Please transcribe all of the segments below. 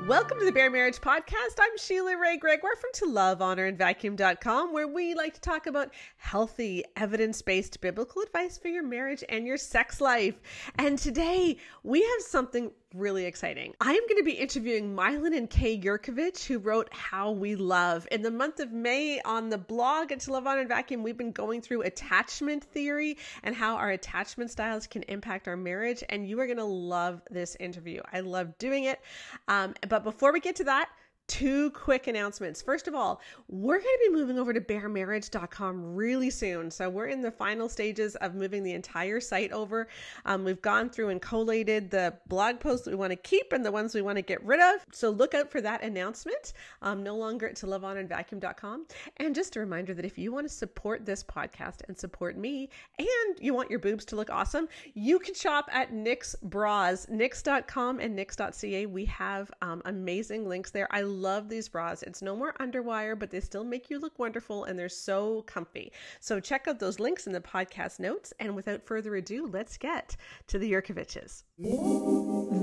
Welcome to the Bare Marriage Podcast. I'm Sheila Ray Gregoire from ToLoveHonorAndVacuum.com, where we like to talk about healthy, evidence-based biblical advice for your marriage and your sex life. And today we have something really exciting. I am going to be interviewing Milan Kay Yerkovich, who wrote How We Love. In the month of May on the blog at To Love, Honor, and Vacuum, we've been going through attachment theory and how our attachment styles can impact our marriage. And you are going to love this interview. I love doing it. But before we get to that, two quick announcements. First of all, we're going to be moving over to baremarriage.com really soon. So we're in the final stages of moving the entire site over. We've gone through and collated the blog posts that we want to keep and the ones we want to get rid of. So look out for that announcement. No longer at ToLoveHonorAndVacuum.com. And just a reminder that if you want to support this podcast and support me, and you want your boobs to look awesome, you can shop at Knix Bras, Knix.com and Knix.ca. We have amazing links there. I love these bras. It's no more underwire, but they still make you look wonderful and they're so comfy. So check out those links in the podcast notes. And without further ado, let's get to the Yerkoviches.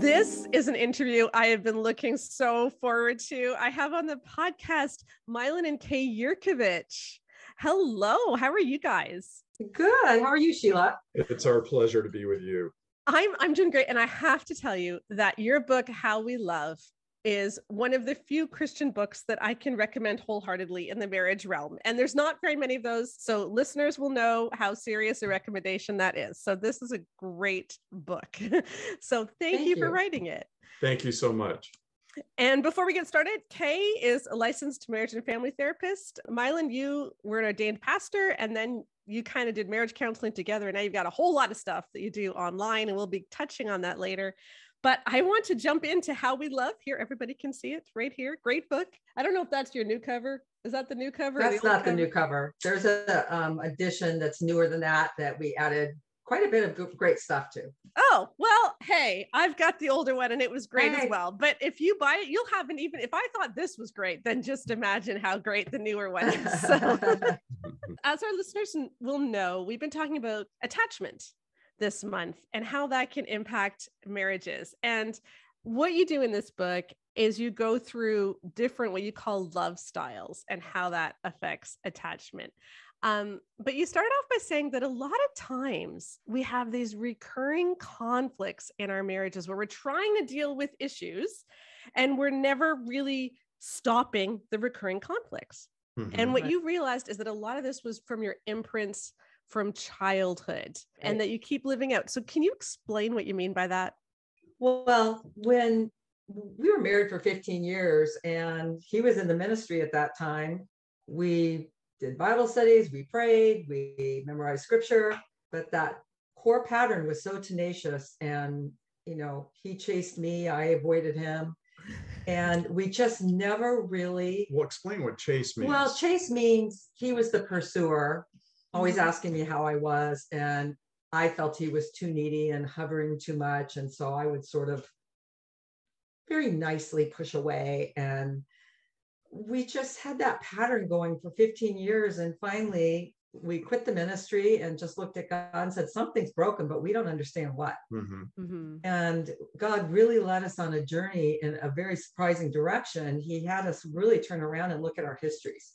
This is an interview I have been looking so forward to. I have on the podcast Milan Kay Yerkovich. Hello, how are you guys? Good. How are you, Sheila? It's our pleasure to be with you. I'm doing great. And I have to tell you that your book, How We Love, is one of the few Christian books that I can recommend wholeheartedly in the marriage realm. And there's not very many of those. So listeners will know how serious a recommendation that is. So this is a great book. So thank you for writing it. Thank you so much. And before we get started, Kay is a licensed marriage and family therapist. Milan, you were an ordained pastor, and then you kind of did marriage counseling together. And now you've got a whole lot of stuff that you do online, and we'll be touching on that later. But I want to jump into How We Love. Here, everybody can see it right here. Great book. I don't know if that's your new cover. Is that the new cover? That's not the new cover. There's a edition that's newer than that we added quite a bit of great stuff to. Oh, well, hey, I've got the older one and it was great as well. But if you buy it, you'll have an even, if I thought this was great, then just imagine how great the newer one is. So, as our listeners will know, we've been talking about attachment this month and how that can impact marriages. And what you do in this book is you go through different, what you call love styles and how that affects attachment. But you started off by saying that a lot of times we have these recurring conflicts in our marriages where we're trying to deal with issues and we're never really stopping the recurring conflicts. Mm-hmm. And what you realized is that a lot of this was from your imprints from childhood and that you keep living out. So can you explain what you mean by that? Well, when we were married for 15 years and he was in the ministry at that time, we did Bible studies, we prayed, we memorized scripture, but that core pattern was so tenacious and, he chased me, I avoided him. And we just never really... Well, explain what chase means. Well, chase means he was the pursuer, always asking me how I was. And I felt he was too needy and hovering too much. And so I would sort of very nicely push away. And we just had that pattern going for 15 years. And finally, we quit the ministry and just looked at God and said, something's broken, but we don't understand what. Mm-hmm. Mm-hmm. And God really led us on a journey in a very surprising direction. He had us really turn around and look at our histories.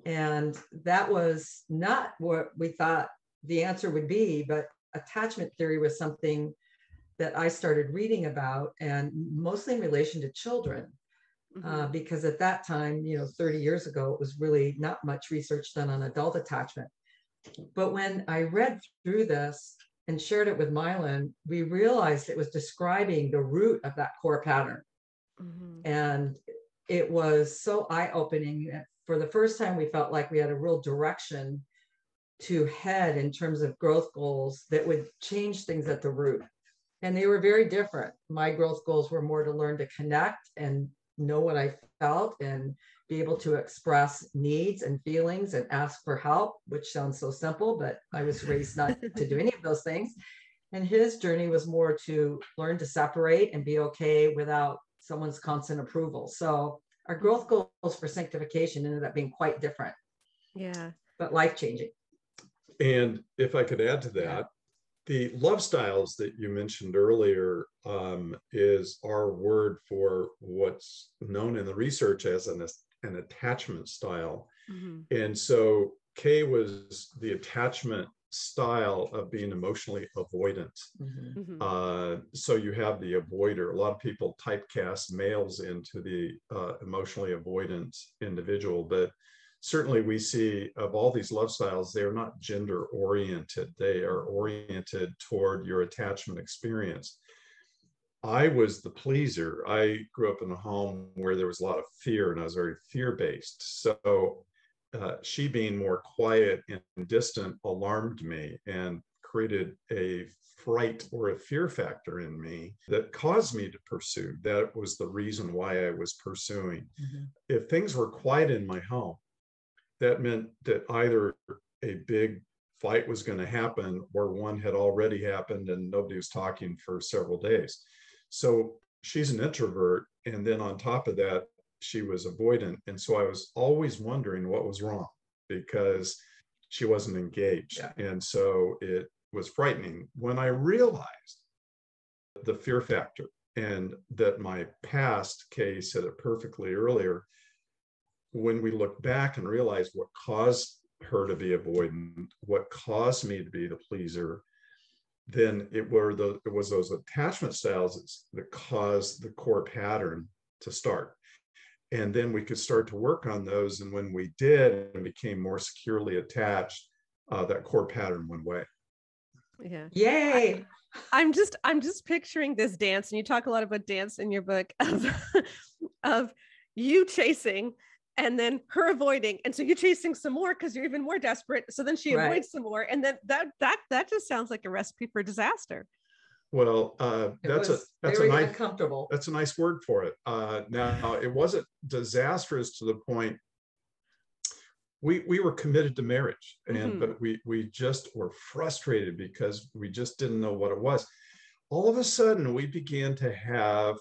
And that was not what we thought the answer would be, but attachment theory was something that I started reading about, and mostly in relation to children. Because at that time, 30 years ago, it was really not much research done on adult attachment. But when I read through this and shared it with Milan, we realized it was describing the root of that core pattern. Mm-hmm. And it was so eye-opening. For the first time, we felt like we had a real direction to head in terms of growth goals that would change things at the root. And they were very different. My growth goals were more to learn to connect and know what I felt and be able to express needs and feelings and ask for help, which sounds so simple, but I was raised not to do any of those things. And his journey was more to learn to separate and be okay without someone's constant approval. So our growth goals for sanctification ended up being quite different. Yeah. But life-changing. And if I could add to that, The love styles that you mentioned earlier is our word for what's known in the research as an attachment style. Mm-hmm. And so Kay was the attachment style of being emotionally avoidant. Mhm. Mm-hmm. So you have the avoider. A lot of people typecast males into the emotionally avoidant individual, but certainly we see of all these love styles, they are not gender oriented. They are oriented toward your attachment experience. I was the pleaser. I grew up in a home where there was a lot of fear and I was very fear-based. So she being more quiet and distant alarmed me and created a fright or a fear factor in me that caused me to pursue. That was the reason why I was pursuing. Mm-hmm. If things were quiet in my home, that meant that either a big fight was going to happen or one had already happened and nobody was talking for several days. So she's an introvert. And then on top of that, she was avoidant. And so I was always wondering what was wrong because she wasn't engaged. Yeah. And so it was frightening when I realized the fear factor and that my past case said it perfectly earlier. When we look back and realize what caused her to be avoidant, what caused me to be the pleaser, then it was those attachment styles that caused the core pattern to start. And then we could start to work on those. And when we did and became more securely attached, that core pattern went away. Yeah. Yay. I'm just picturing this dance, and you talk a lot about dance in your book of you chasing and then her avoiding, and so you're chasing some more because you're even more desperate. So then she avoids some more, and then that just sounds like a recipe for disaster. Well, that's a nice uncomfortable. That's a nice word for it. Now it wasn't disastrous to the point we were committed to marriage, and but we just were frustrated because we just didn't know what it was. All of a sudden, we began to have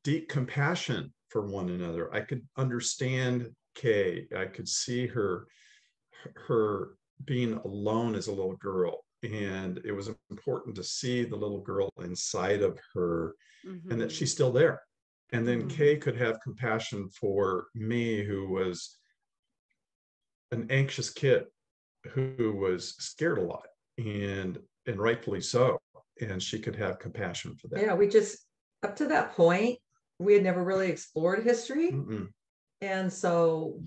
deep compassion for one another. I could understand Kay. I could see her being alone as a little girl. And it was important to see the little girl inside of her and that she's still there. And then Kay could have compassion for me, who was an anxious kid who was scared a lot and rightfully so. And she could have compassion for that. Yeah, we just, up to that point, we had never really explored history. Mm-mm. And so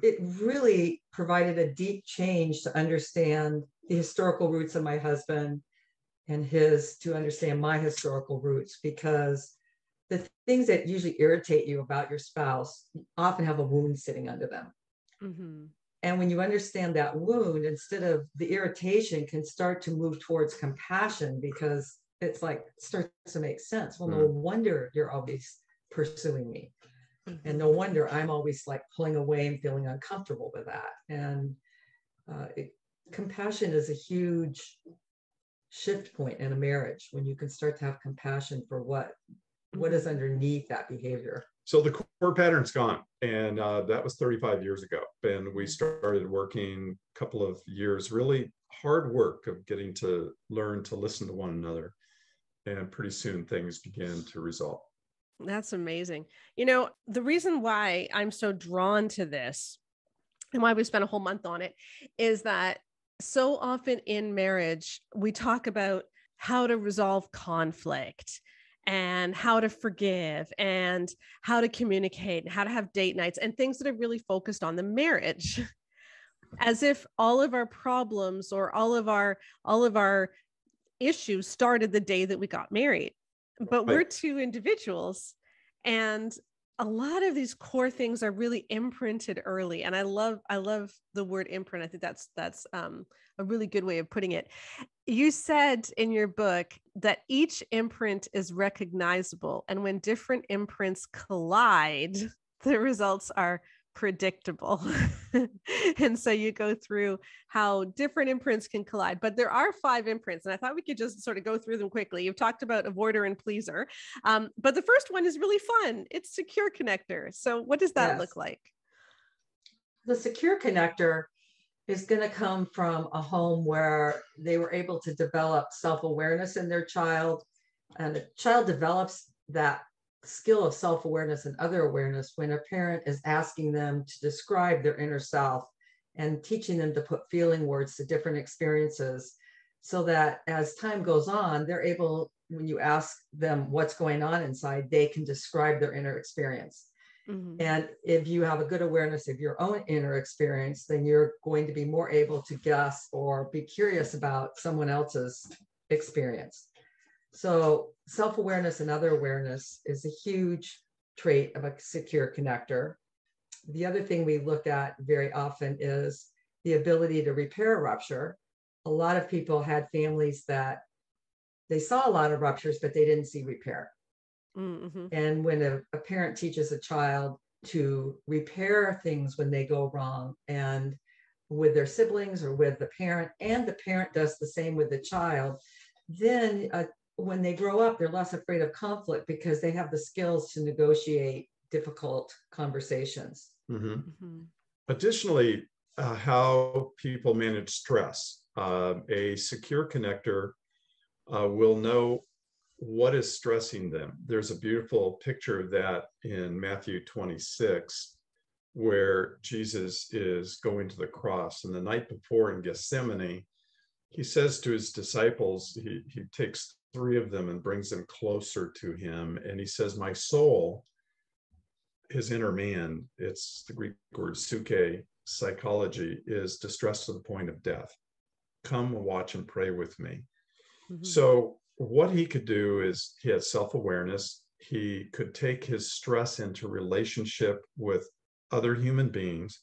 it really provided a deep change to understand the historical roots of my husband and to understand my historical roots, because the things that usually irritate you about your spouse often have a wound sitting under them. Mm-hmm. And when you understand that wound, instead of the irritation can start to move towards compassion, because it's like, it starts to make sense. Well, no wonder you're always pursuing me. And no wonder I'm always like pulling away and feeling uncomfortable with that. And compassion is a huge shift point in a marriage, when you can start to have compassion for what is underneath that behavior. So the core pattern's gone, and that was 35 years ago. And we started working a couple of years, really hard work of getting to learn to listen to one another. And pretty soon things began to resolve. That's amazing. You know, the reason why I'm so drawn to this and why we spent a whole month on it is that so often in marriage, we talk about how to resolve conflict and how to forgive and how to communicate and how to have date nights and things that are really focused on the marriage, as if all of our problems or all of our issues started the day that we got married. But we're two individuals, and a lot of these core things are really imprinted early. And I love the word imprint. I think that's a really good way of putting it. You said in your book that each imprint is recognizable, and when different imprints collide, the results are predictable. And so you go through how different imprints can collide, but there are 5 imprints, and I thought we could just sort of go through them quickly. You've talked about avoider and pleaser, but the first one is really fun. It's secure connector. So what does that look like? The secure connector is going to come from a home where they were able to develop self-awareness in their child. And the child develops that skill of self-awareness and other awareness when a parent is asking them to describe their inner self and teaching them to put feeling words to different experiences, so that as time goes on, they're able, when you ask them what's going on inside, they can describe their inner experience. Mm-hmm. And if you have a good awareness of your own inner experience, then you're going to be more able to guess or be curious about someone else's experience. So self-awareness and other awareness is a huge trait of a secure connector. The other thing we look at very often is the ability to repair a rupture. A lot of people had families that they saw a lot of ruptures, but they didn't see repair. Mm-hmm. And when a parent teaches a child to repair things when they go wrong, and with their siblings or with the parent, and the parent does the same with the child, then when they grow up, they're less afraid of conflict because they have the skills to negotiate difficult conversations. Mm-hmm. Mm-hmm. Additionally, how people manage stress. A secure connector will know what is stressing them. There's a beautiful picture of that in Matthew 26, where Jesus is going to the cross. And the night before in Gethsemane, he says to his disciples, he takes 3 of them and brings them closer to him. And he says, my soul, his inner man, it's the Greek word suke, psychology, is distressed to the point of death. Come watch and pray with me. Mm-hmm. So what he could do is he has self-awareness. He could take his stress into relationship with other human beings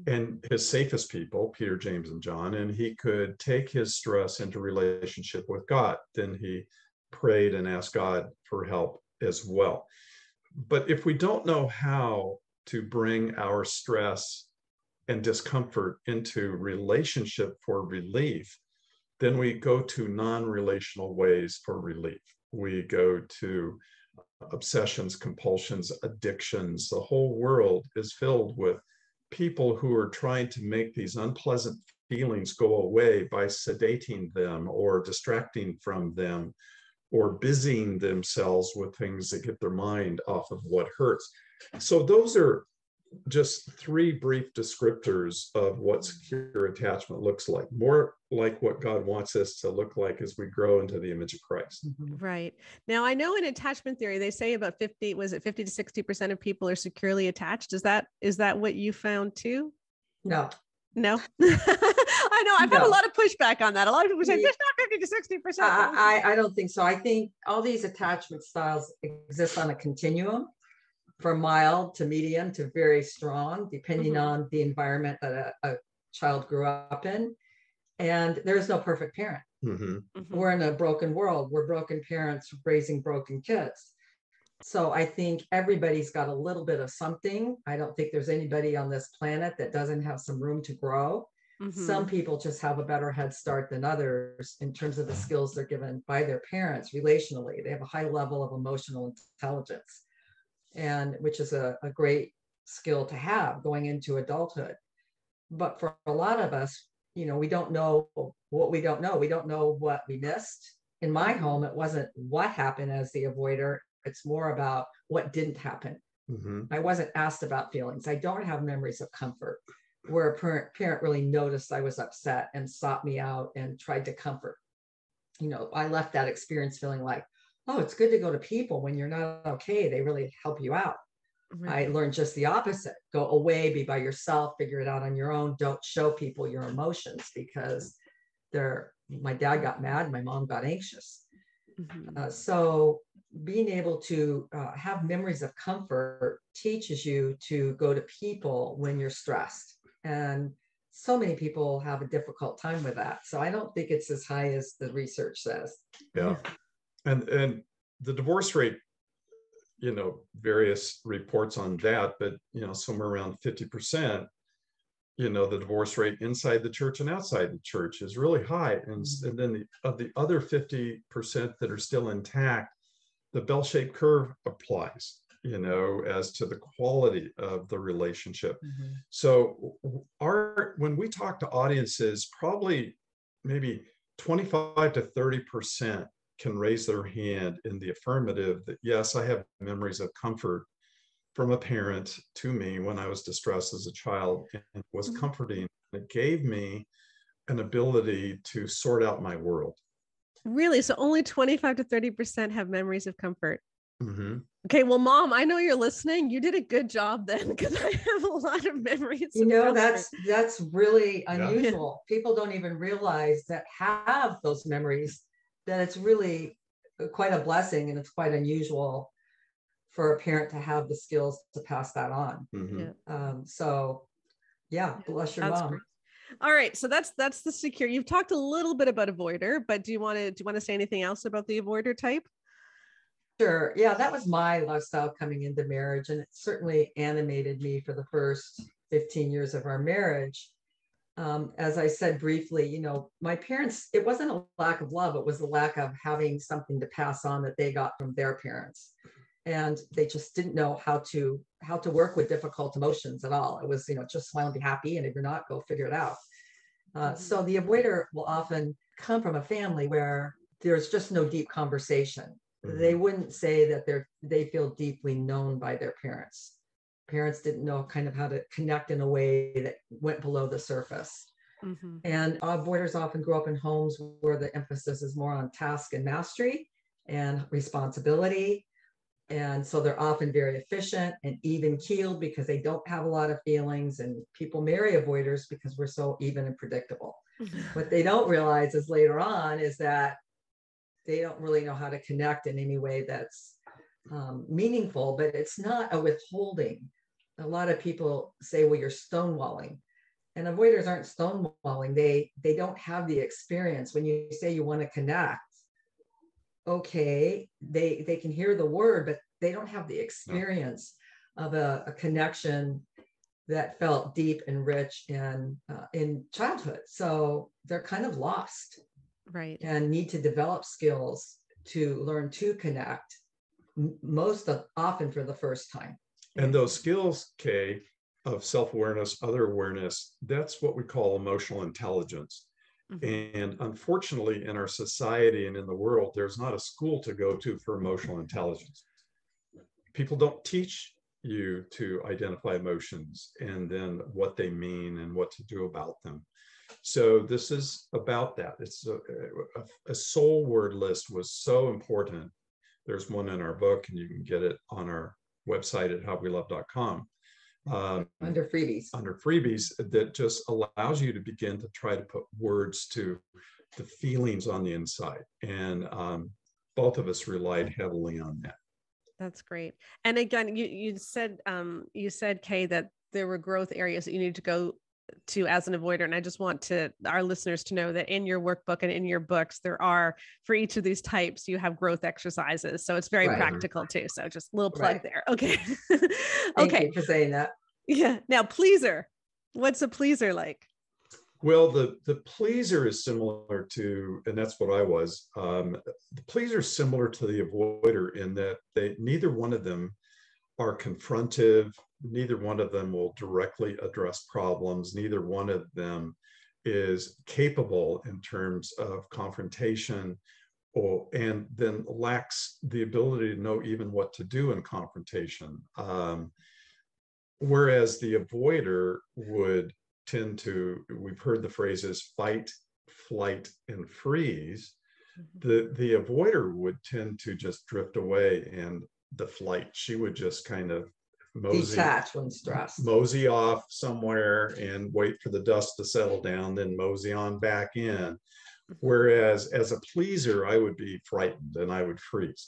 and his safest people, Peter, James, and John, and he could take his stress into relationship with God. Then he prayed and asked God for help as well. But if we don't know how to bring our stress and discomfort into relationship for relief, then we go to non-relational ways for relief. We go to obsessions, compulsions, addictions. The whole world is filled with people who are trying to make these unpleasant feelings go away by sedating them or distracting from them or busying themselves with things that get their mind off of what hurts. So those are just 3 brief descriptors of what secure attachment looks like, more like what God wants us to look like as we grow into the image of Christ. Right. Now, I know in attachment theory, they say about 50 to 60% of people are securely attached. Is that what you found too? No. I know I've had a lot of pushback on that. A lot of people say there's not 50 to 60%. I don't think so. I think all these attachment styles exist on a continuum, from mild to medium to very strong, depending on the environment that a child grew up in. And there's no perfect parent. We're in a broken world. We're broken parents raising broken kids. So I think everybody's got a little bit of something. I don't think there's anybody on this planet that doesn't have some room to grow. Some people just have a better head start than others in terms of the skills they're given by their parents relationally. They have a high level of emotional intelligence, and which is a great skill to have going into adulthood. But for a lot of us, we don't know what we don't know. We don't know what we missed. In my home, it wasn't what happened as the avoider. It's more about what didn't happen. I wasn't asked about feelings. I don't have memories of comfort where a parent really noticed I was upset and sought me out and tried to comfort. I left that experience feeling like, oh, it's good to go to people when you're not okay. They really help you out. Right. I learned just the opposite. Go away, be by yourself, figure it out on your own. Don't show people your emotions because my dad got mad, my mom got anxious. So being able to have memories of comfort teaches you to go to people when you're stressed. And so many people have a difficult time with that. So I don't think it's as high as the research says. Yeah. And the divorce rate, various reports on that, but, somewhere around 50%, the divorce rate inside the church and outside the church is really high. And then of the other 50% that are still intact, the bell-shaped curve applies. as to the quality of the relationship. Mhm. So when we talk to audiences, probably maybe 25 to 30% can raise their hand in the affirmative that, yes, I have memories of comfort from a parent to me when I was distressed as a child, and it was comforting. It gave me an ability to sort out my world. Really? So only 25 to 30% have memories of comfort. Mm-hmm. Okay, well, Mom, I know you're listening. You did a good job then, because I have a lot of memories. Of comfort. That's really unusual. Yeah. People don't even realize that have those memories, that it's really quite a blessing, and it's quite unusual for a parent to have the skills to pass that on. Mm-hmm. So yeah, bless your mom. Great. All right, so that's the secure. You've talked a little bit about avoider, but do you want to say anything else about the avoider type? Sure. Yeah, that was my lifestyle coming into marriage, and it certainly animated me for the first 15 years of our marriage. As I said briefly, my parents, it wasn't a lack of love, it was a lack of having something to pass on that they got from their parents. And they just didn't know how to work with difficult emotions at all. It was, just smile and be happy, and if you're not, go figure it out. So the avoider will often come from a family where there's just no deep conversation. They wouldn't say that they feel deeply known by their parents. Parents didn't know kind of how to connect in a way that went below the surface. Mm-hmm. And avoiders often grow up in homes where the emphasis is more on task and mastery and responsibility. And so they're often very efficient and even keeled because they don't have a lot of feelings. And people marry avoiders because we're so even and predictable. What they don't realize is later on is that they don't really know how to connect in any way that's meaningful, but it's not a withholding. A lot of people say, well, you're stonewalling. And avoiders aren't stonewalling. They don't have the experience. When you say you want to connect, okay, they can hear the word, but they don't have the experience of a connection that felt deep and rich in childhood. So they're kind of lost. Right. And need to develop skills to learn to connect often for the first time. And those skills, Kay, of self-awareness, other awareness, that's what we call emotional intelligence. Mm-hmm. And unfortunately, in our society and in the world, there's not a school to go to for emotional intelligence. People don't teach you to identify emotions and then what they mean and what to do about them. So this is about that. It's a soul word list was so important. There's one in our book, and you can get it on our website at howwelove.com. Under freebies, that just allows you to begin to try to put words to the feelings on the inside. And both of us relied heavily on that. That's great. And again, you said, Kay, that there were growth areas that you need to go to as an avoider. And I just want our listeners to know that in your workbook and in your books, there are, for each of these types, you have growth exercises. So it's very practical too. So just a little plug there. Okay. Thank you for saying that. Yeah. Now, pleaser. What's a pleaser like? Well, the pleaser is similar to, and that's what I was. The pleaser is similar to the avoider in that neither one of them are confrontive. Neither one of them will directly address problems. Neither one of them is capable in terms of confrontation, and then lacks the ability to know even what to do in confrontation. Whereas the avoider would tend to, we've heard the phrases fight, flight, and freeze. The avoider would tend to just drift away, and the flight, she would just kind of detach when stressed, mosey off somewhere and wait for the dust to settle down, then mosey on back in. Whereas as a pleaser, I would be frightened and I would freeze.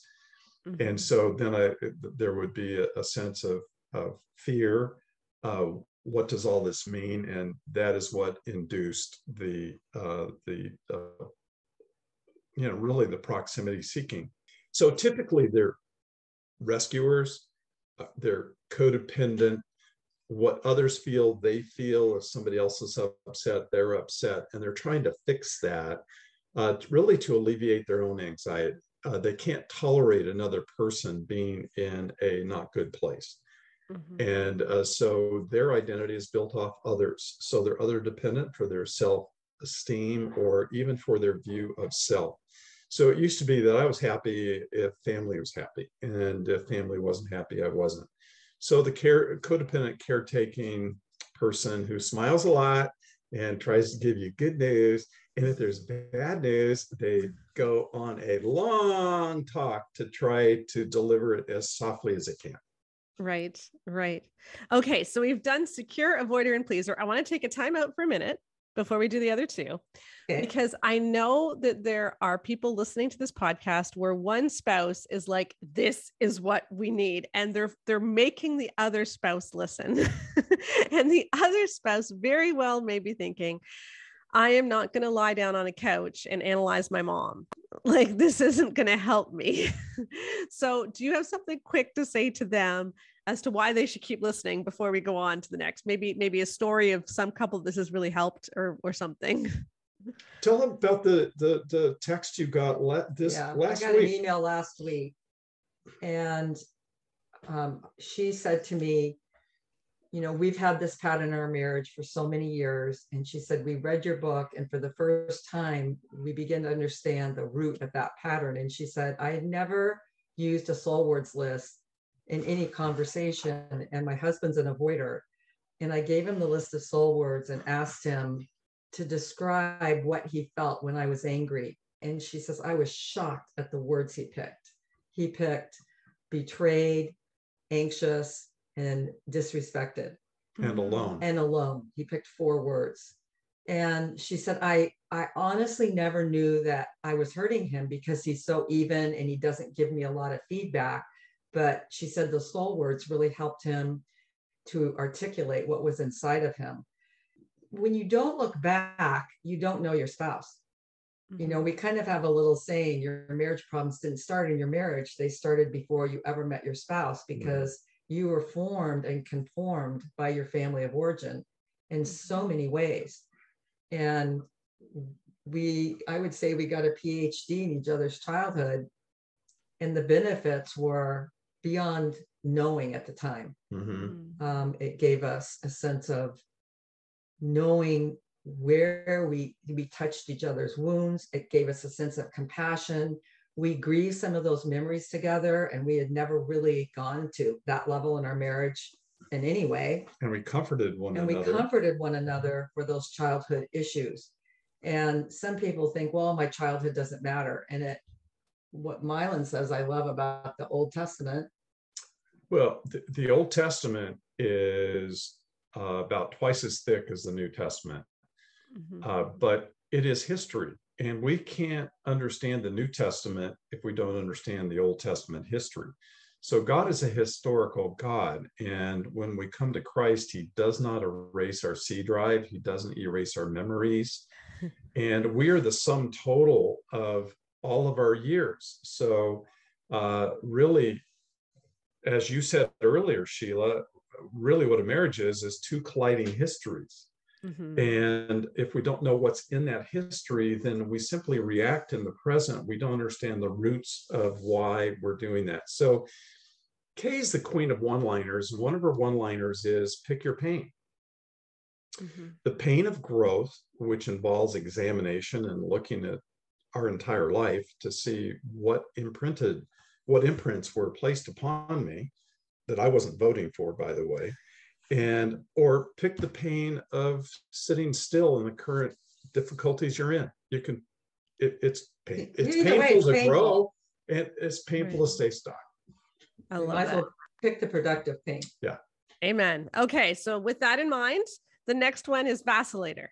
Mm-hmm. And so then there would be a sense of fear. What does all this mean? And that is what induced really the proximity seeking. So typically they're rescuers, they're codependent. What others feel, they feel. If somebody else is upset, they're upset, and they're trying to fix that, really to alleviate their own anxiety. they can't tolerate another person being in a not good place. And so their identity is built off others. So they're other dependent for their self-esteem or even for their view of self. So it used to be that I was happy if family was happy, and if family wasn't happy, I wasn't. So the codependent caretaking person who smiles a lot and tries to give you good news, and if there's bad news, they go on a long talk to try to deliver it as softly as they can. Right, right. Okay, so we've done secure, avoider, and pleaser. I want to take a time out for a minute before we do the other two, because I know that there are people listening to this podcast where one spouse is like, this is what we need, and they're making the other spouse listen. And the other spouse very well may be thinking, I am not going to lie down on a couch and analyze my mom. Like, this isn't going to help me. So do you have something quick to say to them as to why they should keep listening before we go on to the next? Maybe a story of some couple this has really helped or something. Tell them about the text you got last week. I got an email last week, and she said to me, you know, we've had this pattern in our marriage for so many years. And she said, we read your book, and for the first time, we begin to understand the root of that pattern. And she said, I had never used a soul words list in any conversation, and my husband's an avoider. And I gave him the list of soul words and asked him to describe what he felt when I was angry. And she says, I was shocked at the words he picked. He picked betrayed, anxious, and disrespected. And alone. And alone. He picked 4 words. And she said, I honestly never knew that I was hurting him because he's so even and he doesn't give me a lot of feedback. But she said the soul words really helped him to articulate what was inside of him. When you don't look back, you don't know your spouse. You know, we kind of have a little saying, your marriage problems didn't start in your marriage. They started before you ever met your spouse, because you were formed and conformed by your family of origin in so many ways. And I would say we got a PhD in each other's childhood, and the benefits were beyond knowing at the time. It gave us a sense of knowing where we touched each other's wounds. It gave us a sense of compassion. We grieved some of those memories together, and we had never really gone to that level in our marriage in any way. And we comforted one another. And we comforted one another for those childhood issues. And some people think, well, my childhood doesn't matter. And what Milan says I love about the Old Testament. Well, the Old Testament is about twice as thick as the New Testament, but it is history. And we can't understand the New Testament if we don't understand the Old Testament history. So God is a historical God. And when we come to Christ, he does not erase our C drive. He doesn't erase our memories. And we are the sum total of all of our years. So really, as you said earlier, Sheila, really what a marriage is 2 colliding histories. And if we don't know what's in that history, then we simply react in the present. We don't understand the roots of why we're doing that. So Kay's the queen of one-liners. One of her one-liners is pick your pain. The pain of growth, which involves examination and looking at our entire life to see what imprints were placed upon me that I wasn't voting for, by the way. Or pick the pain of sitting still in the current difficulties you're in. It's painful to grow, and it's painful to stay stuck. I love that. Pick the productive pain. Yeah. Amen. Okay. So with that in mind, the next one is vacillator.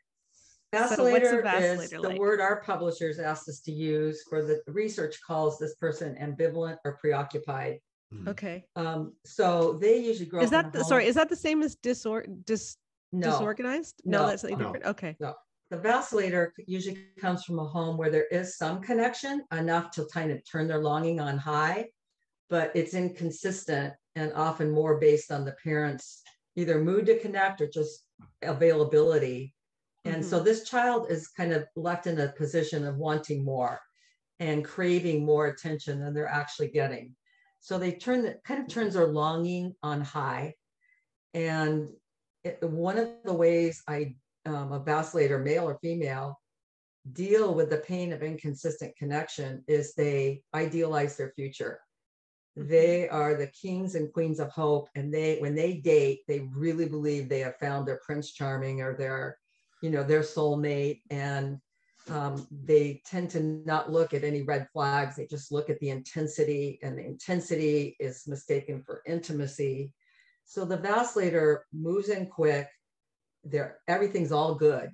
Vacillator is the word our publishers asked us to use. For the research calls this person ambivalent or preoccupied. Okay. So they usually grow up. Is that the same as disorganized? No, that's something different. Okay. No. The vacillator usually comes from a home where there is some connection, enough to kind of turn their longing on high, but it's inconsistent and often more based on the parents' either mood to connect or just availability. And so this child is kind of left in a position of wanting more. and craving more attention than they're actually getting. So they turns their longing on high. And one of the ways a vacillator, male or female, deal with the pain of inconsistent connection is they idealize their future. They are the kings and queens of hope, and when they date, they really believe they have found their Prince Charming or their soulmate, and they tend to not look at any red flags. They just look at the intensity, and the intensity is mistaken for intimacy. So the vacillator moves in quick. Everything's all good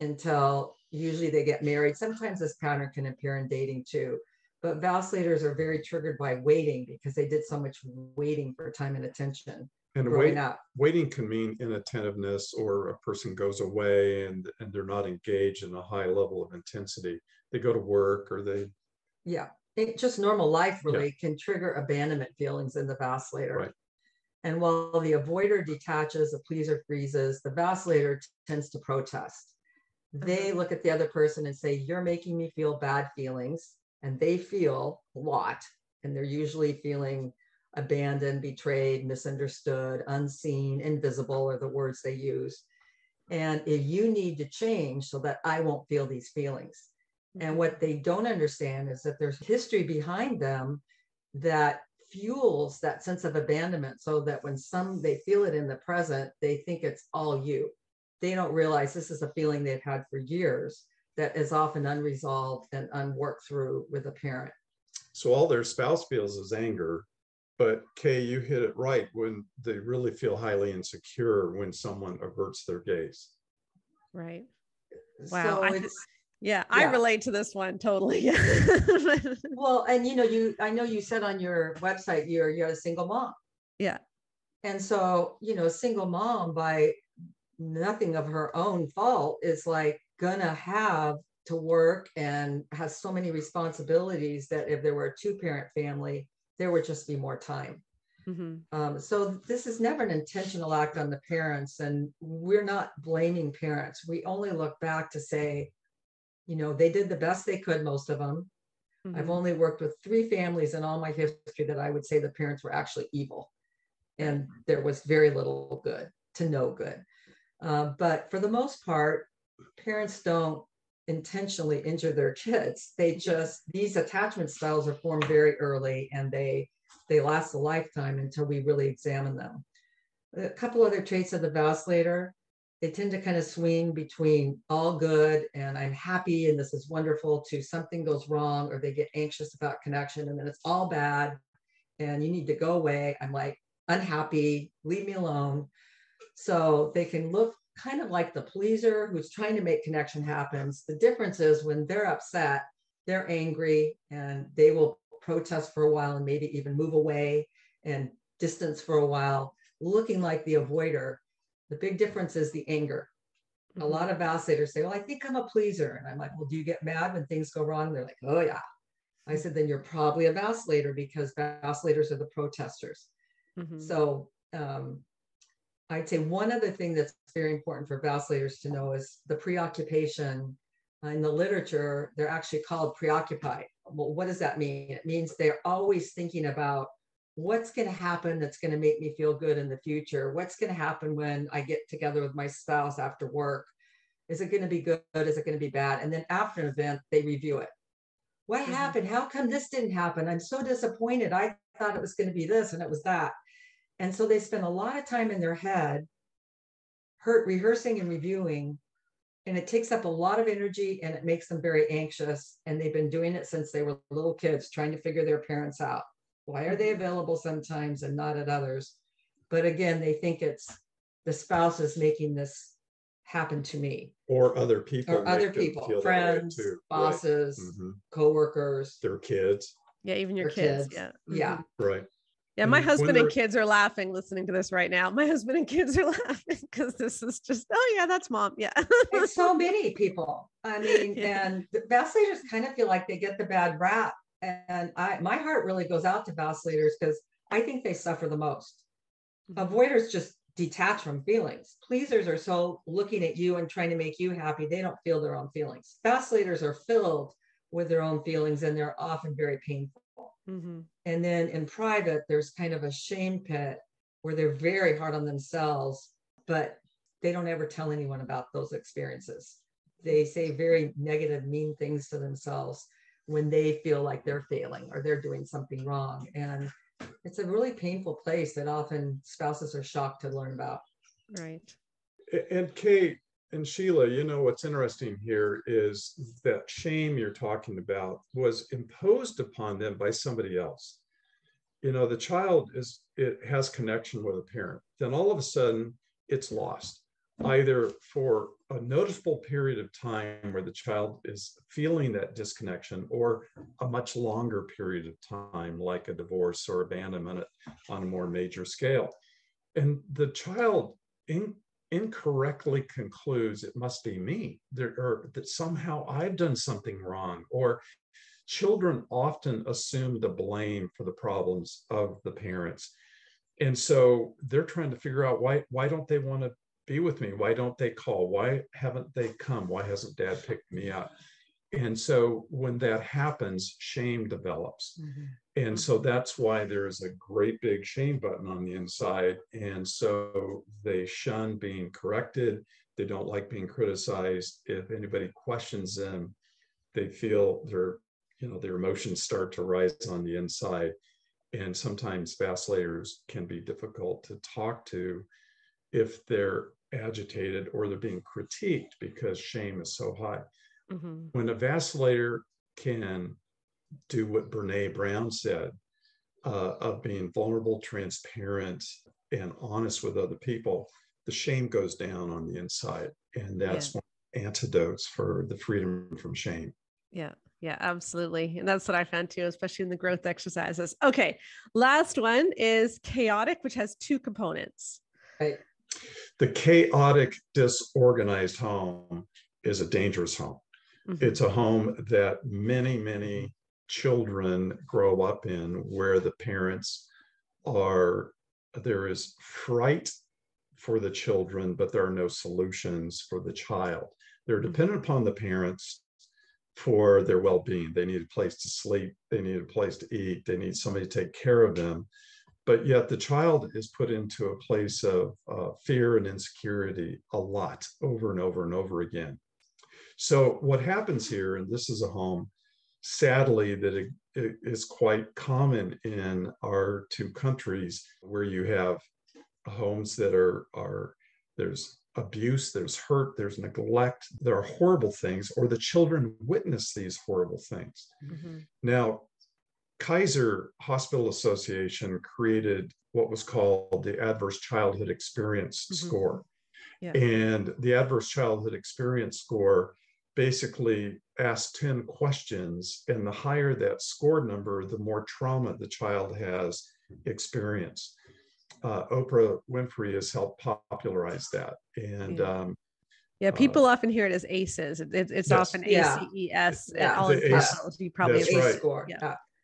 until usually they get married. Sometimes this pattern can appear in dating too. But vacillators are very triggered by waiting because they did so much waiting for time and attention growing up. Waiting can mean inattentiveness, or a person goes away and they're not engaged in a high level of intensity. They go to work, or they... Yeah, just normal life really can trigger abandonment feelings in the vacillator. Right. And while the avoider detaches, the pleaser freezes, the vacillator tends to protest. They look at the other person and say, you're making me feel bad feelings. And they feel a lot. And they're usually feeling abandoned, betrayed, misunderstood, unseen, invisible are the words they use. And if you need to change so that I won't feel these feelings. And what they don't understand is that there's history behind them that fuels that sense of abandonment, so that when they feel it in the present, they think it's all you. They don't realize this is a feeling they've had for years that is often unresolved and unworked through with a parent. So all their spouse feels is anger, but Kay, you hit it right, when they really feel highly insecure when someone averts their gaze. Right. Wow. So I relate to this one totally. Well, and I know you said on your website you're a single mom. Yeah. And so, a single mom, by nothing of her own fault, is like gonna have to work and has so many responsibilities that if there were a 2-parent family, there would just be more time. So this is never an intentional act on the parents, and we're not blaming parents. We only look back to say, they did the best they could, most of them. I've only worked with 3 families in all my history that I would say the parents were actually evil, and there was very little good to no good. But for the most part, parents don't intentionally injure their kids. These attachment styles are formed very early, and they last a lifetime until we really examine them. A couple other traits of the vacillator: they tend to kind of swing between all good and I'm happy and this is wonderful, to something goes wrong, or they get anxious about connection and then it's all bad and you need to go away. I'm like unhappy, leave me alone. So they can look kind of like the pleaser who's trying to make connection happen. The difference is when they're upset, they're angry, and they will protest for a while and maybe even move away and distance for a while, looking like the avoider. The big difference is the anger. A lot of vacilators say, well, I think I'm a pleaser. And I'm like, well, do you get mad when things go wrong? They're like, oh yeah. I said, then you're probably a vacillator, because vacilators are the protesters. So I'd say one other thing that's very important for vacilators to know is the preoccupation. In the literature, they're actually called preoccupied. Well, what does that mean? It means they're always thinking about what's going to happen that's going to make me feel good in the future. What's going to happen when I get together with my spouse after work? Is it going to be good? Is it going to be bad? And then after an event, they review it. What happened? How come this didn't happen? I'm so disappointed. I thought it was going to be this and it was that. And so they spend a lot of time in their head rehearsing and reviewing, and it takes up a lot of energy and it makes them very anxious. And they've been doing it since they were little kids, trying to figure their parents out. Why are they available sometimes and not at others? But again, they think it's the spouse is making this happen to me. Or other people. Friends, bosses, coworkers. Their kids. Yeah, even your kids. Yeah. Yeah. Right. Yeah, my husband and kids are laughing listening to this right now. My husband and kids are laughing because this is just, oh yeah, that's mom. Yeah. It's so many people. I mean, and the vacilators kind of feel like they get the bad rap. And my heart really goes out to vacilators because I think they suffer the most. Avoiders just detach from feelings. Pleasers are so looking at you and trying to make you happy, they don't feel their own feelings. Vacilators are filled with their own feelings, and they're often very painful. And then in private, there's kind of a shame pit where they're very hard on themselves, but they don't ever tell anyone about those experiences. They say very negative, mean things to themselves when they feel like they're failing or they're doing something wrong. And it's a really painful place that often spouses are shocked to learn about. Right. And Kate and Sheila, you know, what's interesting here is that shame you're talking about was imposed upon them by somebody else. You know, the child it has connection with a parent. Then all of a sudden it's lost, either for a noticeable period of time where the child is feeling that disconnection, or a much longer period of time, like a divorce or abandonment on a more major scale. And the child incorrectly concludes it must be me, or that somehow I've done something wrong. Or children often assume the blame for the problems of the parents. And so they're trying to figure out why don't they want to be with me? Why don't they call? Why haven't they come? Why hasn't dad picked me up? And so when that happens, shame develops. And so that's why there is a great big shame button on the inside. And so they shun being corrected. They don't like being criticized. If anybody questions them, they feel their emotions start to rise on the inside. And sometimes vacillator can be difficult to talk to if they're agitated or they're being critiqued because shame is so high. When a vacillator can do what Brene Brown said, of being vulnerable, transparent, and honest with other people, the shame goes down on the inside. And that's one of the antidotes for the freedom from shame. Yeah. Yeah, absolutely. And that's what I found too, especially in the growth exercises. Okay. Last one is chaotic, which has two components. Right. The chaotic, disorganized home is a dangerous home. It's a home that many children grow up in, where the parents there is fright for the children, but there are no solutions for the child. They're dependent upon the parents for their well-being. They need a place to sleep. They need a place to eat. They need somebody to take care of them. But yet the child is put into a place of fear and insecurity a lot, over and over and over again. So what happens here, and this is a home, sadly, that it is quite common in our two countries, where you have homes that there's abuse, there's hurt, there's neglect, there are horrible things, or the children witness these horrible things. Now, Kaiser Hospital Association created what was called the Adverse Childhood Experience Score. And the Adverse Childhood Experience Score basically asks 10 questions, and the higher that score number, the more trauma the child has experienced. Oprah Winfrey has helped popularize that. And people often hear it as ACEs. It's often ACES. All in capitals. You probably have ACE score.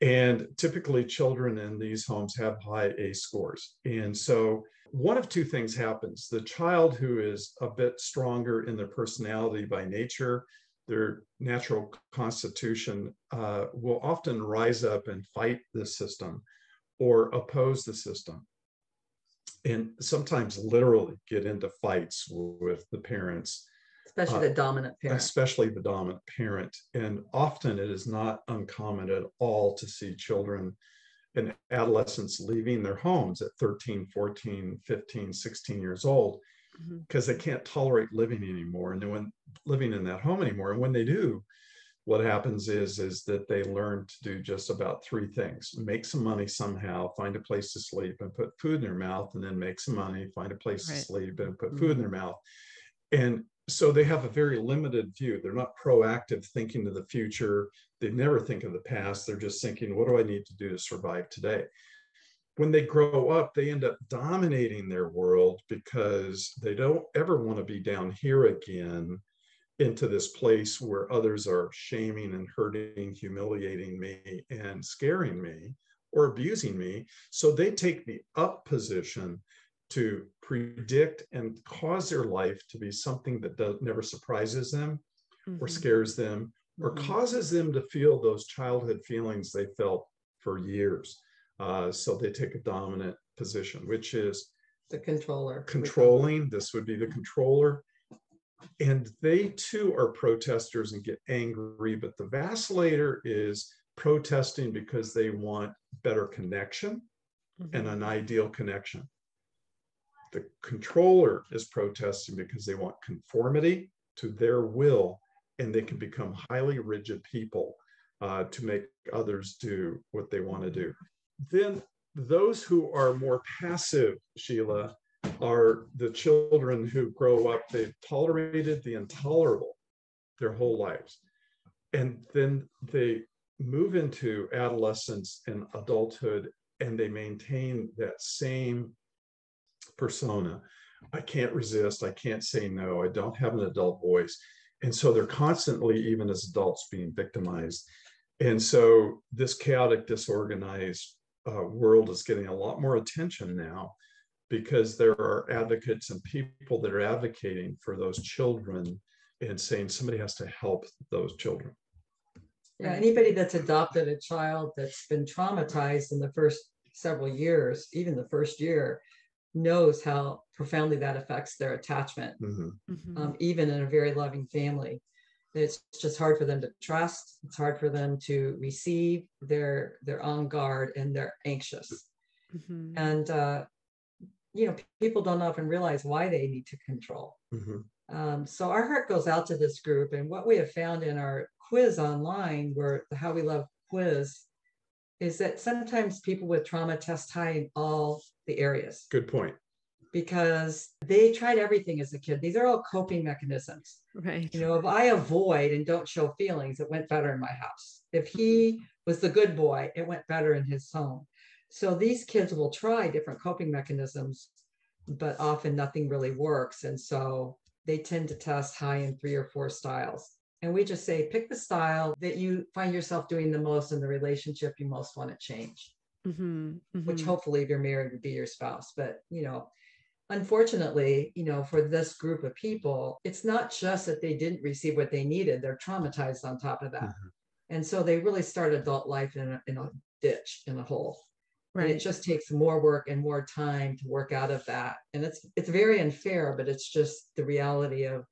And typically children in these homes have high ACE scores. And so one of two things happens. The child who is a bit stronger in their personality by nature, their natural constitution, will often rise up and fight the system or oppose the system. And sometimes literally get into fights with the parents. Especially the dominant parent. Especially the dominant parent. And often it is not uncommon at all to see children and adolescents leaving their homes at 13, 14, 15, 16 years old, because they can't tolerate living anymore. And when living in that home anymore. And when they do, what happens is that they learn to do just about three things: make some money somehow, find a place to sleep, and put food in their mouth, and then make some money, find a place to sleep, and put food in their mouth. And so they have a very limited view. They're not proactive thinking to the future. They never think of the past. They're just thinking, what do I need to do to survive today? When they grow up, they end up dominating their world because they don't ever want to be down here again into this place where others are shaming and hurting, humiliating me and scaring me or abusing me. So they take the up position to predict and cause their life to be something that never surprises them or scares them or causes them to feel those childhood feelings they felt for years. So they take a dominant position, which is the controller. Controlling. This would be the controller. And they too are protesters and get angry, but the vacillator is protesting because they want better connection and an ideal connection. The controller is protesting because they want conformity to their will, and they can become highly rigid people to make others do what they want to do. Then those who are more passive, Sheila, are the children who grow up, they've tolerated the intolerable their whole lives. And then they move into adolescence and adulthood, and they maintain that same persona. I can't resist. I can't say no. I don't have an adult voice. And so they're constantly, even as adults, being victimized. And so this chaotic, disorganized world is getting a lot more attention now, because there are advocates and people that are advocating for those children and saying somebody has to help those children. Yeah, anybody that's adopted a child that's been traumatized in the first several years, even the first year, knows how profoundly that affects their attachment, even in a very loving family. It's just hard for them to trust. It's hard for them to receive. They're on guard and they're anxious. And people don't often realize why they need to control. So our heart goes out to this group. And what we have found in our quiz online, where the How We Love quiz, is that sometimes people with trauma test high in all the areas. Good point. Because they tried everything as a kid. These are all coping mechanisms. Right. If I avoid and don't show feelings, it went better in my house. If he was the good boy, it went better in his home. So these kids will try different coping mechanisms, but often nothing really works. And so they tend to test high in 3 or 4 styles. And we just say, pick the style that you find yourself doing the most in the relationship you most want to change, which hopefully if you're married would be your spouse. But, unfortunately, for this group of people, it's not just that they didn't receive what they needed. They're traumatized on top of that. And so they really start adult life in a ditch, in a hole. Right. And it just takes more work and more time to work out of that. And it's very unfair, but it's just the reality of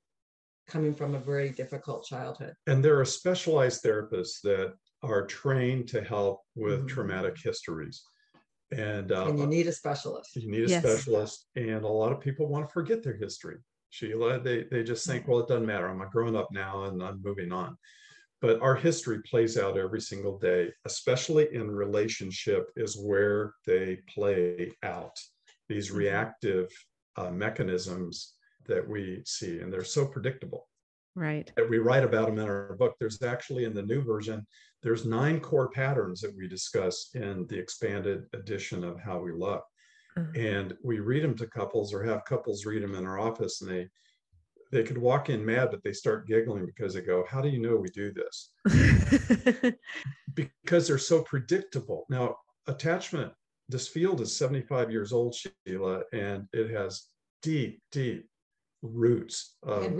coming from a very difficult childhood. And there are specialized therapists that are trained to help with traumatic histories. And you need a specialist. You need a specialist. And a lot of people want to forget their history, Sheila. They just think, well, it doesn't matter. I'm a grown up now and I'm moving on. But our history plays out every single day, especially in relationship is where they play out these reactive mechanisms that we see. And they're so predictable. Right. We write about them in our book. There's actually, in the new version, there's 9 core patterns that we discuss in the expanded edition of How We Love. And we read them to couples, or have couples read them in our office, and they could walk in mad, but they start giggling because they go, how do you know we do this? Because they're so predictable. Now, attachment, this field is 75 years old, Sheila, and it has deep, deep roots of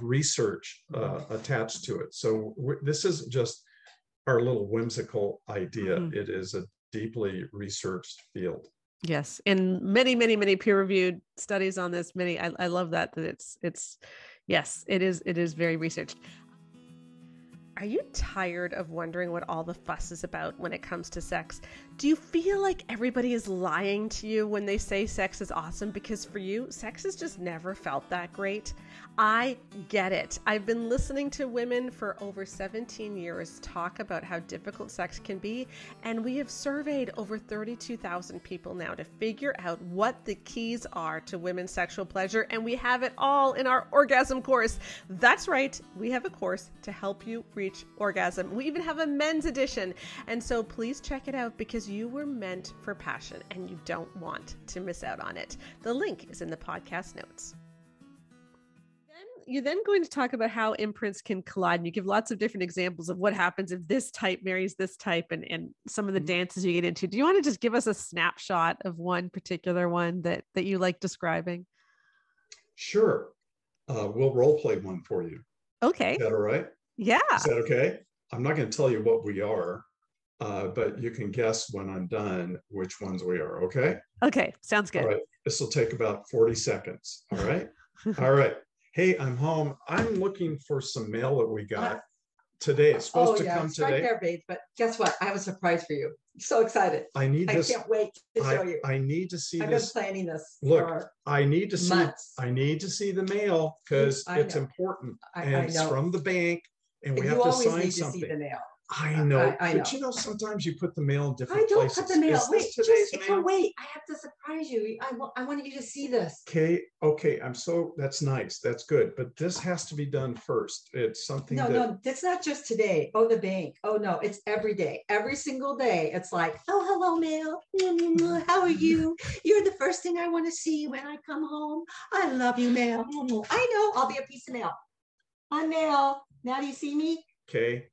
research attached to it. So this is just our little whimsical idea. It is a deeply researched field. Yes. And many peer-reviewed studies on this. I love that it's yes, it is very researched. Are you tired of wondering what all the fuss is about when it comes to sex? Do you feel like everybody is lying to you when they say sex is awesome? Because for you, sex has just never felt that great. I get it. I've been listening to women for over 17 years talk about how difficult sex can be, and we have surveyed over 32,000 people now to figure out what the keys are to women's sexual pleasure, and we have it all in our orgasm course. That's right, we have a course to help you reach orgasm. We even have a men's edition, and so please check it out, because you were meant for passion and you don't want to miss out on it. The link is in the podcast notes. You're then going to talk about how imprints can collide, and you give lots of different examples of what happens if this type marries this type, and some of the dances you get into. Do you want to just give us a snapshot of one particular one that you like describing? Sure. We'll role play one for you. Okay. Is that all right? Yeah. Is that okay? I'm not going to tell you what we are, but you can guess when I'm done which ones we are. Okay. Okay. Sounds good. All right. This will take about 40 seconds. All right. All right. Hey, I'm home. I'm looking for some mail that we got today. It's supposed to come it's right today. there, babe. But guess what? I have a surprise for you. I'm so excited. I need this. I can't wait to show you. I need to see I've this. been planning this. Look, I need to see. Months. I need to see the mail because it's important, and it's from the bank, and we have to sign something. To see the mail. I know, but you know, sometimes you put the mail in different places. I don't put the mail. Wait, mail? wait. I have to surprise you. I want you to see this. Okay. That's nice. That's good. But this has to be done first. It's something. No, it's not just today. Oh, the bank. Oh no, it's every day. Every single day. It's like, oh, hello, mail. How are you? You're the first thing I want to see when I come home. I love you, mail. I know. I'll be a piece of mail. I'm mail. Now do you see me? Okay.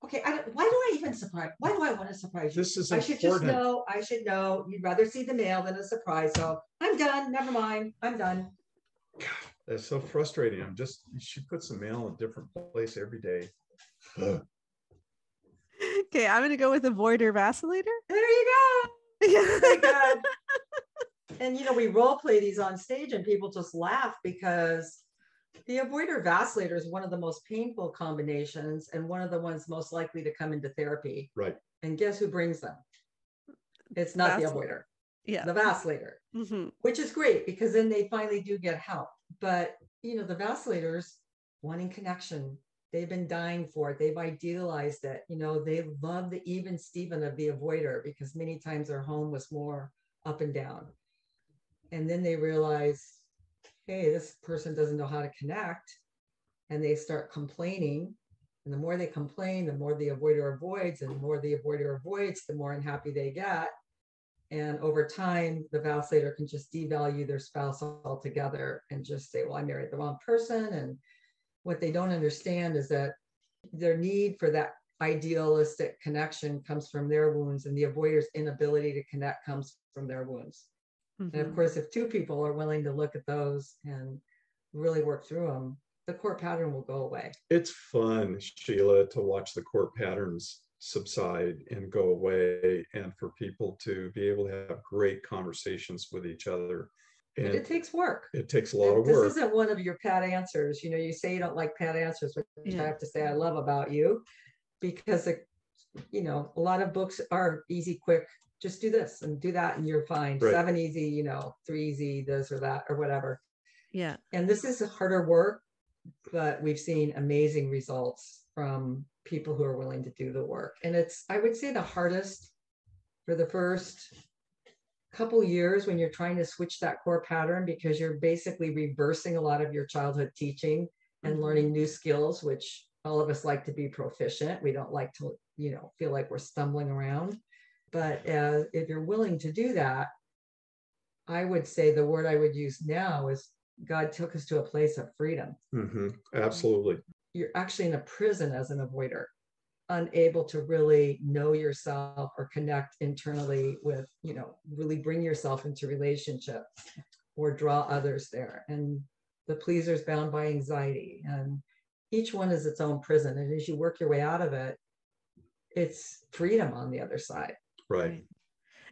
Okay, why do I even surprise? Why do I want to surprise you? This is important. I should know. You'd rather see the mail than a surprise. So I'm done. Never mind. I'm done. God, that's so frustrating. She puts the mail in a different place every day. Ugh. Okay, I'm going to go with avoider vacillator. There you go. Very good. And, we role play these on stage and people just laugh because the avoider vacillator is one of the most painful combinations and one of the ones most likely to come into therapy. Right. And guess who brings them? It's not the avoider. Yeah. The vacillator, which is great because then they finally do get help. But, the vacillators wanting connection, they've been dying for it. They've idealized it. They love the even Steven of the avoider because many times their home was more up and down. And then they realize, hey, this person doesn't know how to connect, and they start complaining. And the more they complain, the more the avoider avoids, and the more the avoider avoids, the more unhappy they get. And over time, the vacillator can just devalue their spouse altogether and just say, well, I married the wrong person. And what they don't understand is that their need for that idealistic connection comes from their wounds, and the avoider's inability to connect comes from their wounds. And of course, if two people are willing to look at those and really work through them, the core pattern will go away. It's fun, Sheila, to watch the core patterns subside and go away, and for people to be able to have great conversations with each other. And it takes work. It takes a lot of work. This isn't one of your pat answers. You say you don't like pat answers, which I have to say I love about you, because a lot of books are easy, quick. Just do this and do that and you're fine. Right. 7 easy, 3 easy, this or that or whatever. Yeah. And this is harder work, but we've seen amazing results from people who are willing to do the work. And I would say the hardest for the first couple years when you're trying to switch that core pattern, because you're basically reversing a lot of your childhood teaching and learning new skills, which all of us like to be proficient. We don't like to, feel like we're stumbling around. But if you're willing to do that, I would say the word I would use now is God took us to a place of freedom. Absolutely. You're actually in a prison as an avoider, unable to really know yourself or connect internally with, really bring yourself into relationship or draw others there. And the pleaser's bound by anxiety. And each one is its own prison. And as you work your way out of it, it's freedom on the other side. Right.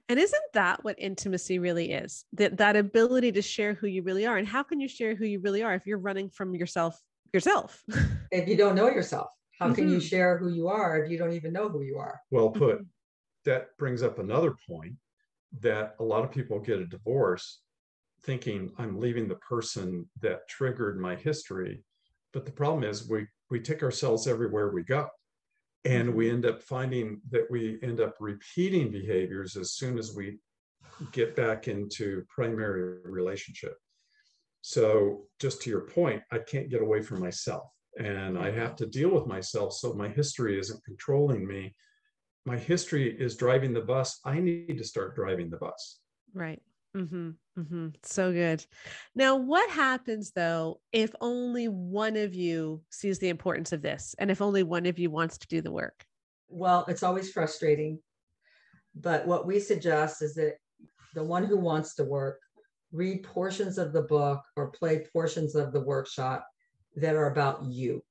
And isn't that what intimacy really is? That ability to share who you really are. And how can you share who you really are if you're running from yourself? If you don't know yourself, how can you share who you are if you don't even know who you are? Well put. That brings up another point, that a lot of people get a divorce thinking I'm leaving the person that triggered my history. But the problem is we take ourselves everywhere we go. And we end up finding that we end up repeating behaviors as soon as we get back into primary relationship. So just to your point, I can't get away from myself, and I have to deal with myself. So my history isn't controlling me. My history is driving the bus. I need to start driving the bus. Right. So good. Now, what happens though, if only one of you sees the importance of this, and if only one of you wants to do the work? Well, it's always frustrating, but what we suggest is that the one who wants to work, read portions of the book or play portions of the workshop that are about you.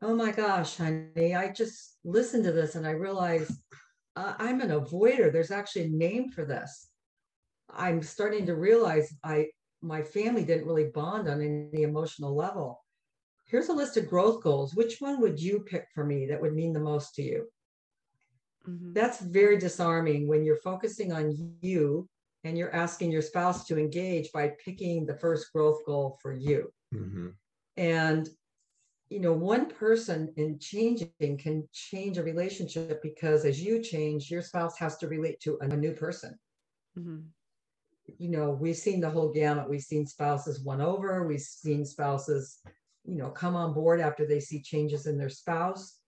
Oh my gosh, honey, I just listened to this and I realized I'm an avoider. There's actually a name for this. I'm starting to realize my family didn't really bond on any emotional level. Here's a list of growth goals. Which one would you pick for me that would mean the most to you? Mm-hmm. That's very disarming when you're focusing on you and you're asking your spouse to engage by picking the first growth goal for you. Mm-hmm. And one person in changing can change a relationship, because as you change, your spouse has to relate to a new person. Mm-hmm. We've seen the whole gamut. We've seen spouses won over. We've seen spouses, come on board after they see changes in their spouse.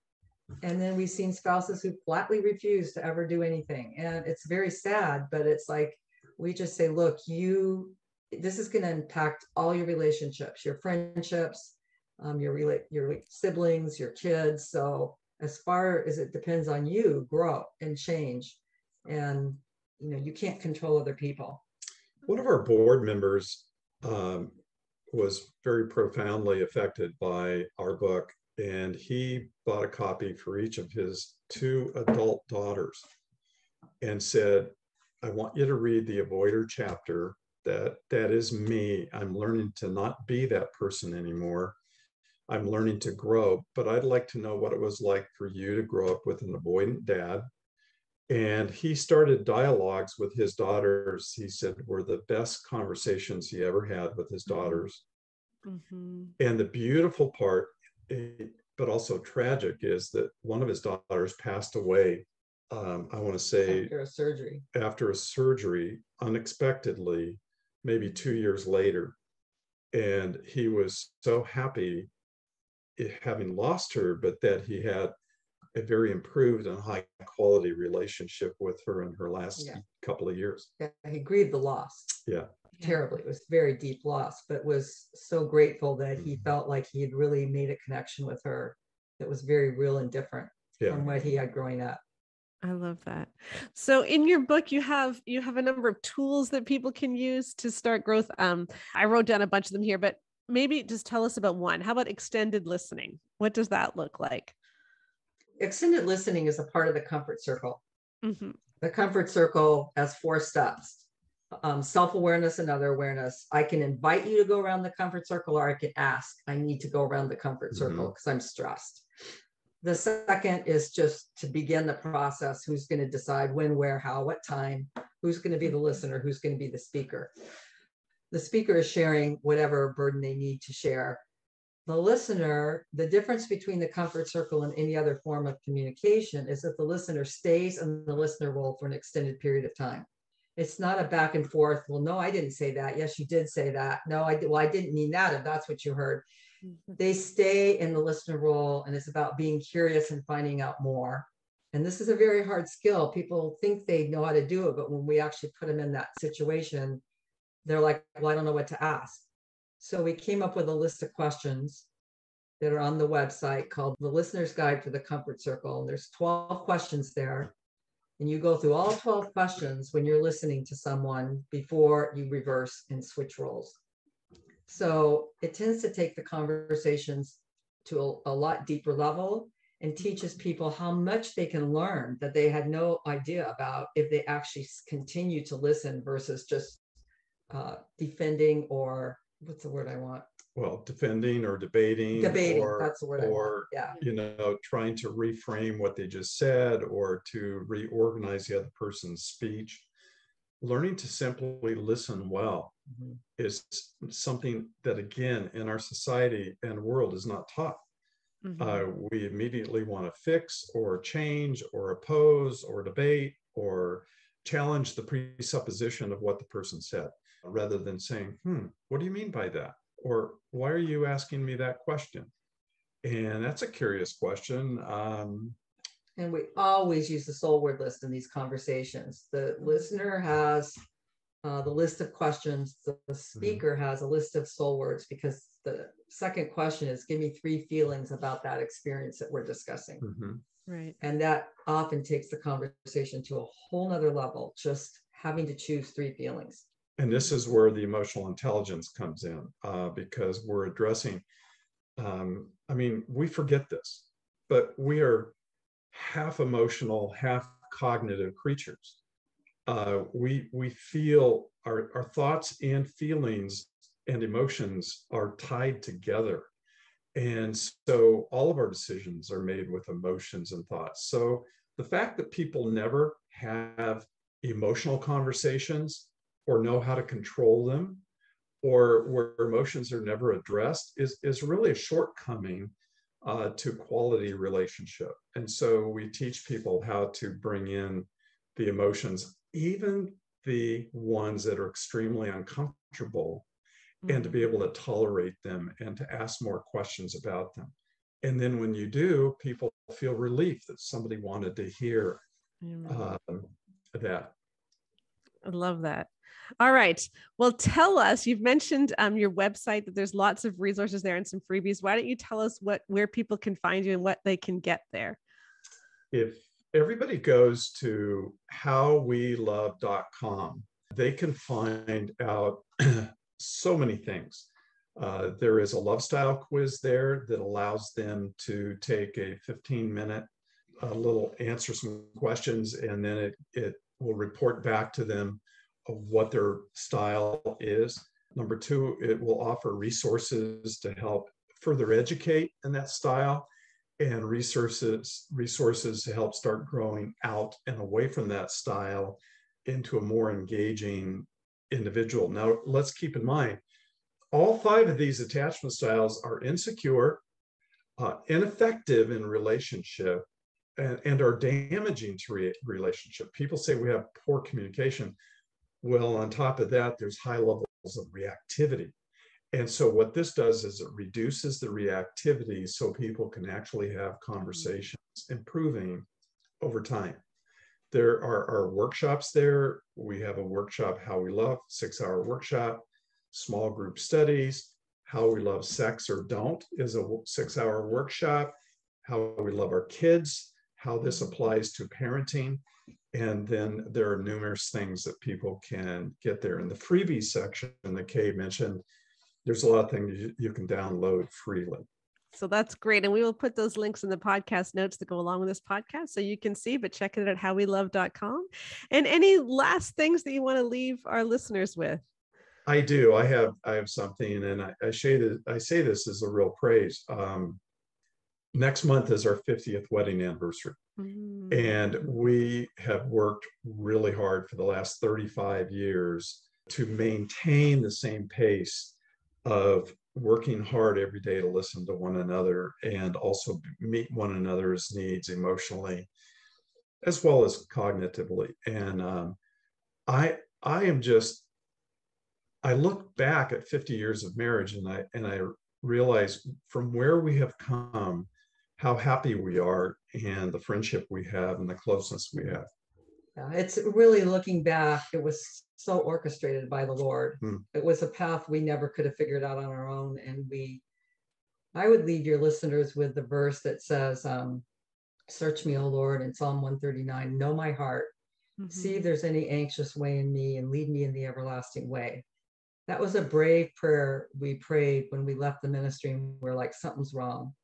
And then we've seen spouses who flatly refuse to ever do anything. And it's very sad, but it's like, we just say, look, this is going to impact all your relationships, your friendships, your siblings, your kids. So as far as it depends on you, grow and change. And, you can't control other people. One of our board members was very profoundly affected by our book, and he bought a copy for each of his 2 adult daughters and said, I want you to read the avoider chapter. That is me. I'm learning to not be that person anymore. I'm learning to grow, but I'd like to know what it was like for you to grow up with an avoidant dad. And he started dialogues with his daughters. He said were the best conversations he ever had with his daughters. Mm-hmm. And the beautiful part, but also tragic, is that one of his daughters passed away. I want to say after a surgery, unexpectedly, maybe 2 years later. And he was so happy having lost her, but that he had a very improved and high quality relationship with her in her last couple of years. Yeah, he grieved the loss. Yeah. Terribly. It was very deep loss, but was so grateful that he felt like he had really made a connection with her that was very real and different from what he had growing up. I love that. So in your book, you have a number of tools that people can use to start growth. I wrote down a bunch of them here, but maybe just tell us about one. How about extended listening? What does that look like? Extended listening is a part of the comfort circle. Mm-hmm. The comfort circle has 4 steps: self-awareness and other awareness. I can invite you to go around the comfort circle, or I can ask, I need to go around the comfort circle because I'm stressed. The second is just to begin the process. Who's going to decide when, where, how, what time? Who's going to be the listener? Who's going to be the speaker? The speaker is sharing whatever burden they need to share. The listener, the difference between the comfort circle and any other form of communication is that the listener stays in the listener role for an extended period of time. It's not a back and forth. Well, no, I didn't say that. Yes, you did say that. No, I didn't mean that, if that's what you heard. They stay in the listener role, and it's about being curious and finding out more. And this is a very hard skill. People think they know how to do it, but when we actually put them in that situation, they're like, well, I don't know what to ask. So we came up with a list of questions that are on the website called The Listener's Guide for the Comfort Circle. And there's 12 questions there. And you go through all 12 questions when you're listening to someone before you reverse and switch roles. So it tends to take the conversations to a lot deeper level and teaches people how much they can learn that they had no idea about if they actually continue to listen versus just defending, or what's the word I want? Well, defending or debating, or, that's the word I want. Yeah. Trying to reframe what they just said or to reorganize the other person's speech. Learning to simply listen well is something that, again, in our society and world is not taught. We immediately want to fix or change or oppose or debate or challenge the presupposition of what the person said, rather than saying, what do you mean by that? Or why are you asking me that question? And that's a curious question. And we always use the soul word list in these conversations. The listener has the list of questions. The speaker has a list of soul words, because the second question is, give me 3 feelings about that experience that we're discussing. Right. And that often takes the conversation to a whole nother level, just having to choose 3 feelings. And this is where the emotional intelligence comes in, because we're addressing I mean, we forget this, but we are half emotional, half cognitive creatures. We feel our thoughts and feelings and emotions are tied together. And so all of our decisions are made with emotions and thoughts. So the fact that people never have emotional conversations or know how to control them, or where emotions are never addressed, is really a shortcoming to quality relationship. And so we teach people how to bring in the emotions, even the ones that are extremely uncomfortable, and to be able to tolerate them and to ask more questions about them. And then when you do, people feel relief that somebody wanted to hear that. I love that. All right. Well, tell us, you've mentioned your website, that there's lots of resources there and some freebies. Why don't you tell us where people can find you and what they can get there? If everybody goes to howwelove.com, they can find out so many things. There is a love style quiz there that allows them to take a 15-minute little answer some questions, and then it will report back to them of what their style is. Number two, it will offer resources to help further educate in that style, and resources to help start growing out and away from that style into a more engaging individual. Now, let's keep in mind, all 5 of these attachment styles are insecure, ineffective in relationship, and are damaging to relationship. People say we have poor communication. Well, on top of that, there's high levels of reactivity. And so what this does is it reduces the reactivity so people can actually have conversations, improving over time. There are workshops there. We have a workshop, How We Love, 6-hour workshop, small group studies. How We Love Sex or Don't is a 6-hour workshop. How We Love Our Kids, how this applies to parenting. And then there are numerous things that people can get there. In the freebies section that Kay mentioned, there's a lot of things you can download freely. So that's great. And we will put those links in the podcast notes that go along with this podcast so you can see, but check it out at howwelove.com. And any last things that you want to leave our listeners with? I do. I have something, and I say this as a real praise. Next month is our 50th wedding anniversary. And we have worked really hard for the last 35 years to maintain the same pace of working hard every day to listen to one another and also meet one another's needs emotionally as well as cognitively. And I look back at 50 years of marriage, and I realize from where we have come, how happy we are, and the friendship we have and the closeness we have. Yeah, it's really, looking back, it was so orchestrated by the Lord. It was a path we never could have figured out on our own. And I would leave your listeners with the verse that says, search me, O Lord, in Psalm 139, know my heart, see if there's any anxious way in me, and lead me in the everlasting way. That was a brave prayer we prayed when we left the ministry, and we're like, something's wrong.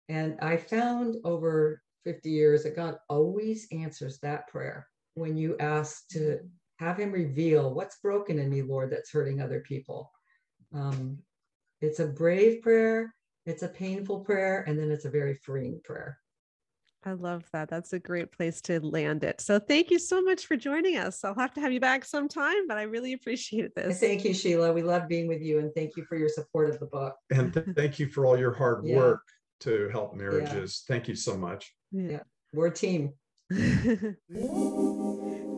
And I found over 50 years that God always answers that prayer when you ask to have him reveal what's broken in me, Lord, that's hurting other people. It's a brave prayer, it's a painful prayer, and then it's a very freeing prayer. I love that. That's a great place to land it. So thank you so much for joining us. I'll have to have you back sometime, but I really appreciate this. Thank you, Sheila. We love being with you, and thank you for your support of the book. And thank you for all your hard work to help marriages. Thank you so much. Yeah, we're a team.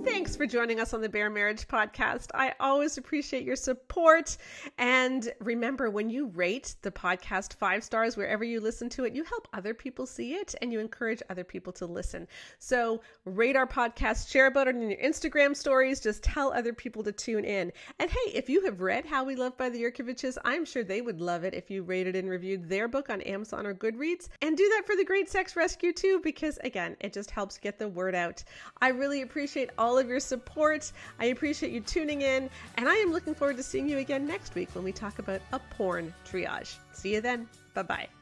Thanks for joining us on the Bare Marriage Podcast. I always appreciate your support. And remember, when you rate the podcast 5 stars wherever you listen to it, you help other people see it and you encourage other people to listen. So rate our podcast, share about it in your Instagram stories, just tell other people to tune in. And hey, if you have read How We Love by the Yerkoviches, I'm sure they would love it if you rated and reviewed their book on Amazon or Goodreads. And do that for the Great Sex Rescue too, because again, it just helps get the word out. I really appreciate all of your support. I appreciate you tuning in, and I am looking forward to seeing you again next week when we talk about a porn triage. See you then. Bye-bye.